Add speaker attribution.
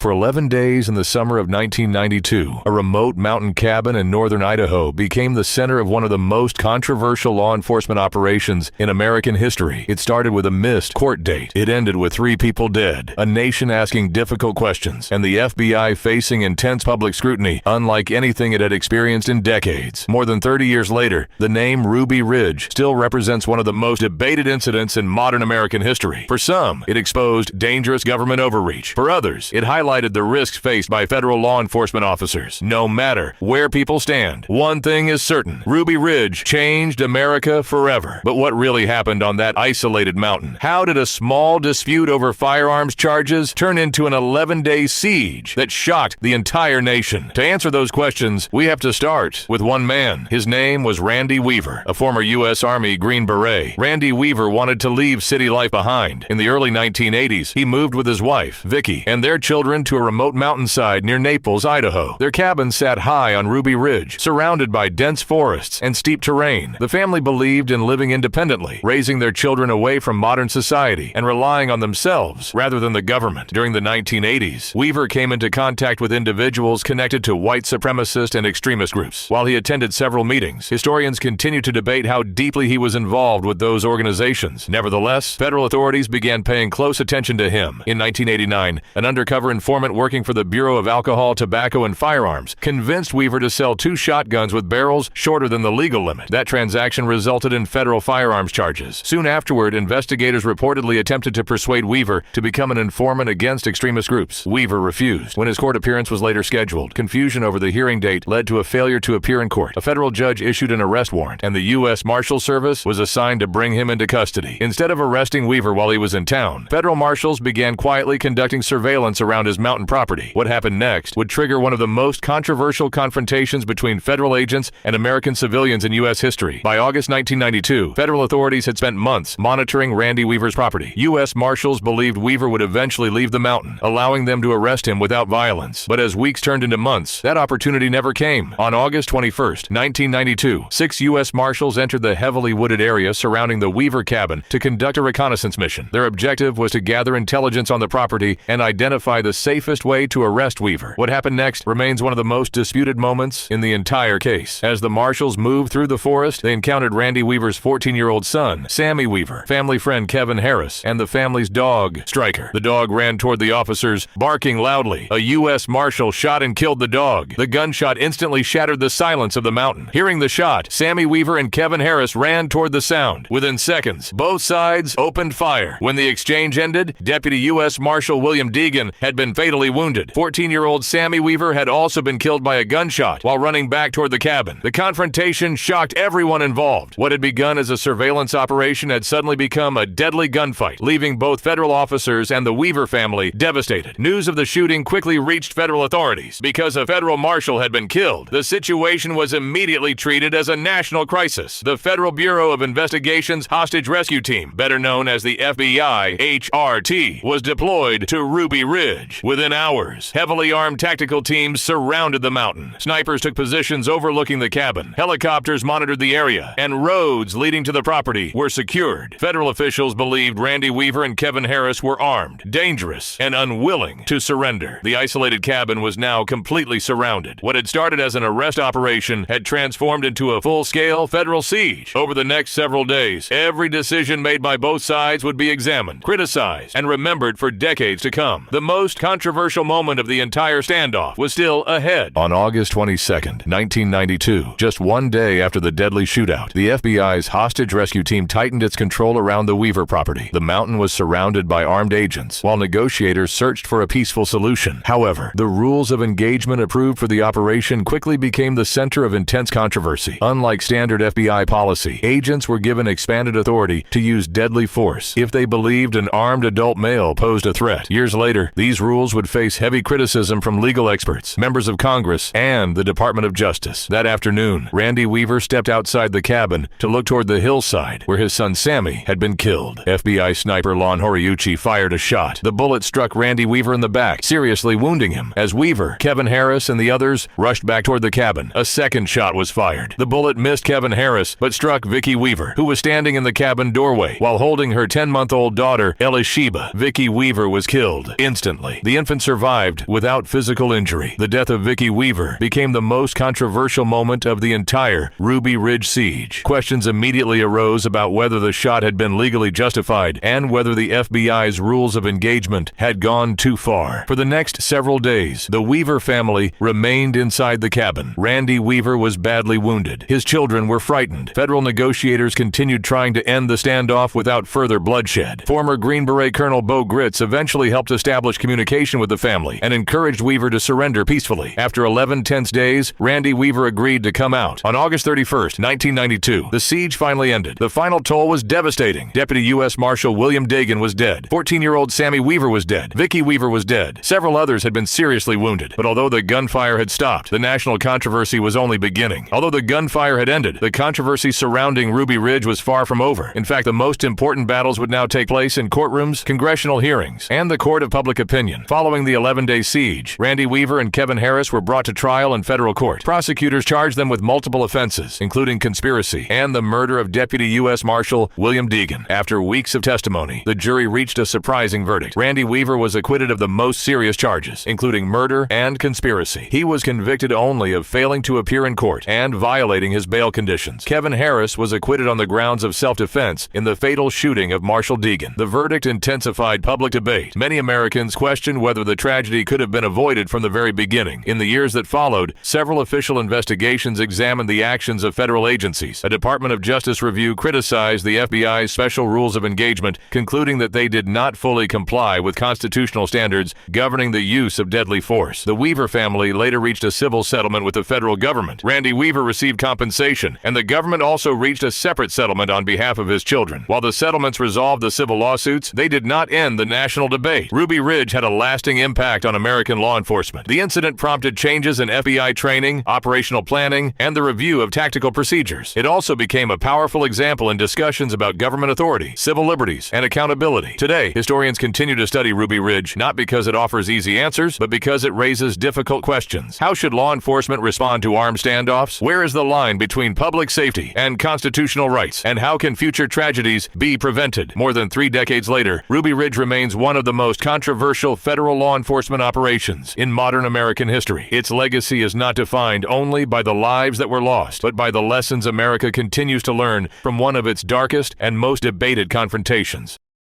Speaker 1: For 11 days in the summer of 1992, a remote mountain cabin in northern Idaho became the center of one of the most controversial law enforcement operations in American history. It started with a missed court date. It ended with 3 people dead, a nation asking difficult questions, and the FBI facing intense public scrutiny unlike anything it had experienced in decades. More than 30 years later, the name Ruby Ridge still represents one of the most debated incidents in modern American history. For some, it exposed dangerous government overreach. For others, it highlighted the risks faced by federal law enforcement officers. No matter where people stand, one thing is certain: Ruby Ridge changed America forever. But what really happened on that isolated mountain? How did a small dispute over firearms charges turn into an 11-day siege that shocked the entire nation? To answer those questions, we have to start with one man. His name was Randy Weaver, a former U.S. Army Green Beret. Randy Weaver wanted to leave city life behind. In the early 1980s, he moved with his wife, Vicki, and their children to a remote mountainside near Naples, Idaho. Their cabin sat high on Ruby Ridge, surrounded by dense forests and steep terrain. The family believed in living independently, raising their children away from modern society and relying on themselves rather than the government. During the 1980s, Weaver came into contact with individuals connected to white supremacist and extremist groups. While he attended several meetings, historians continue to debate how deeply he was involved with those organizations. Nevertheless, federal authorities began paying close attention to him. In 1989, an undercover informant working for the Bureau of Alcohol, Tobacco, and Firearms convinced Weaver to sell 2 shotguns with barrels shorter than the legal limit. That transaction resulted in federal firearms charges. Soon afterward, investigators reportedly attempted to persuade Weaver to become an informant against extremist groups. Weaver refused. When his court appearance was later scheduled, confusion over the hearing date led to a failure to appear in court. A federal judge issued an arrest warrant, and the U.S. Marshal Service was assigned to bring him into custody. Instead of arresting Weaver while he was in town, federal marshals began quietly conducting surveillance around his mountain property. What happened next would trigger one of the most controversial confrontations between federal agents and American civilians in U.S. history. By August 1992, federal authorities had spent months monitoring Randy Weaver's property. U.S. Marshals believed Weaver would eventually leave the mountain, allowing them to arrest him without violence. But as weeks turned into months, that opportunity never came. On August 21st, 1992, 6 U.S. Marshals entered the heavily wooded area surrounding the Weaver cabin to conduct a reconnaissance mission. Their objective was to gather intelligence on the property and identify the safest way to arrest Weaver. What happened next remains one of the most disputed moments in the entire case. As the marshals moved through the forest, they encountered Randy Weaver's 14-year-old son, Sammy Weaver, family friend Kevin Harris, and the family's dog, Striker. The dog ran toward the officers, barking loudly. A U.S. Marshal shot and killed the dog. The gunshot instantly shattered the silence of the mountain. Hearing the shot, Sammy Weaver and Kevin Harris ran toward the sound. Within seconds, both sides opened fire. When the exchange ended, Deputy U.S. Marshal William Deegan had been fatally wounded. 14-year-old Sammy Weaver had also been killed by a gunshot while running back toward the cabin. The confrontation shocked everyone involved. What had begun as a surveillance operation had suddenly become a deadly gunfight, leaving both federal officers and the Weaver family devastated. News of the shooting quickly reached federal authorities. Because a federal marshal had been killed, the situation was immediately treated as a national crisis. The Federal Bureau of Investigation's Hostage Rescue Team, better known as the FBI HRT, was deployed to Ruby Ridge. Within hours, heavily armed tactical teams surrounded the mountain. Snipers took positions overlooking the cabin. Helicopters monitored the area, and roads leading to the property were secured. Federal officials believed Randy Weaver and Kevin Harris were armed, dangerous, and unwilling to surrender. The isolated cabin was now completely surrounded. What had started as an arrest operation had transformed into a full-scale federal siege. Over the next several days, every decision made by both sides would be examined, criticized, and remembered for decades to come. The most controversial moment of the entire standoff was still ahead. On August 22nd, 1992, just one day after the deadly shootout, the FBI's hostage rescue team tightened its control around the Weaver property. The mountain was surrounded by armed agents, while negotiators searched for a peaceful solution. However, the rules of engagement approved for the operation quickly became the center of intense controversy. Unlike standard FBI policy, agents were given expanded authority to use deadly force if they believed an armed adult male posed a threat. Years later, these rules would face heavy criticism from legal experts, members of Congress, and the Department of Justice. That afternoon, Randy Weaver stepped outside the cabin to look toward the hillside where his son Sammy had been killed. FBI sniper Lon Horiuchi fired a shot. The bullet struck Randy Weaver in the back, seriously wounding him. As Weaver, Kevin Harris, and the others rushed back toward the cabin, a second shot was fired. The bullet missed Kevin Harris, but struck Vicki Weaver, who was standing in the cabin doorway while holding her 10-month-old daughter, Elisheba. Vicki Weaver was killed instantly. The infant survived without physical injury. The death of Vicki Weaver became the most controversial moment of the entire Ruby Ridge siege. Questions immediately arose about whether the shot had been legally justified and whether the FBI's rules of engagement had gone too far. For the next several days, the Weaver family remained inside the cabin. Randy Weaver was badly wounded. His children were frightened. Federal negotiators continued trying to end the standoff without further bloodshed. Former Green Beret Colonel Bo Gritz eventually helped establish communication with the family and encouraged Weaver to surrender peacefully. After 11 tense days, Randy Weaver agreed to come out. On August 31st, 1992, the siege finally ended. The final toll was devastating. Deputy U.S. Marshal William Dagan was dead. 14-year-old Sammy Weaver was dead. Vicki Weaver was dead. Several others had been seriously wounded. But although the gunfire had stopped, the national controversy was only beginning. Although the gunfire had ended, the controversy surrounding Ruby Ridge was far from over. In fact, the most important battles would now take place in courtrooms, congressional hearings, and the court of public opinion. Following the 11-day siege, Randy Weaver and Kevin Harris were brought to trial in federal court. Prosecutors charged them with multiple offenses, including conspiracy and the murder of Deputy U.S. Marshal William Dagan. After weeks of testimony, the jury reached a surprising verdict. Randy Weaver was acquitted of the most serious charges, including murder and conspiracy. He was convicted only of failing to appear in court and violating his bail conditions. Kevin Harris was acquitted on the grounds of self-defense in the fatal shooting of Marshal Dagan. The verdict intensified public debate. Many Americans questioned whether the tragedy could have been avoided from the very beginning. In the years that followed, several official investigations examined the actions of federal agencies. A Department of Justice review criticized the FBI's special rules of engagement, concluding that they did not fully comply with constitutional standards governing the use of deadly force. The Weaver family later reached a civil settlement with the federal government. Randy Weaver received compensation, and the government also reached a separate settlement on behalf of his children. While the settlements resolved the civil lawsuits, they did not end the national debate. Ruby Ridge had a lasting impact on American law enforcement. The incident prompted changes in FBI training, operational planning, and the review of tactical procedures. It also became a powerful example in discussions about government authority, civil liberties, and accountability. Today, historians continue to study Ruby Ridge not because it offers easy answers, but because it raises difficult questions. How should law enforcement respond to armed standoffs? Where is the line between public safety and constitutional rights? And how can future tragedies be prevented? More than 3 decades later, Ruby Ridge remains one of the most controversial federal law enforcement operations in modern American history. Its legacy is not defined only by the lives that were lost, but by the lessons America continues to learn from one of its darkest and most debated confrontations.